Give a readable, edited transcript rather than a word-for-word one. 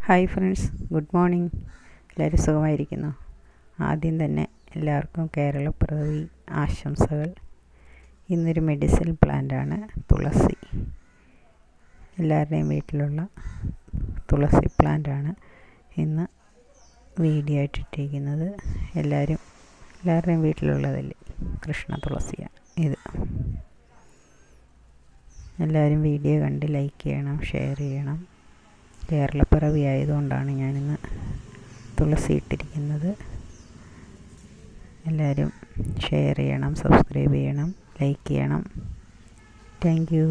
Hi friends, good morning. എല്ലാവരും സുഖമായിരിക്കുന്നു. ആദ്യം തന്നെ എല്ലാവർക്കും കേരളപ്പിറവി ആശംസകൾ. ഇന്നൊരു മെഡിസിൻ പ്ലാന്റാണ് തുളസി. എല്ലാവരുടെയും വീട്ടിലുള്ള തുളസി പ്ലാന്റാണ് ഇന്ന് വീഡിയോ ആയിട്ടിട്ടിരിക്കുന്നത്. എല്ലാവരുടെയും വീട്ടിലുള്ളതല്ലേ, കൃഷ്ണ തുളസിയാണ് ഇത്. എല്ലാവരും വീഡിയോ കണ്ട് ലൈക്ക് ചെയ്യണം, ഷെയർ ചെയ്യണം. കേരളപ്പിറവി ആയതുകൊണ്ടാണ് ഞാനിന്ന് തുളസി ഇട്ടിരിക്കുന്നത്. എല്ലാവരും ഷെയർ ചെയ്യണം, സബ്സ്ക്രൈബ് ചെയ്യണം, ലൈക്ക് ചെയ്യണം. Thank you.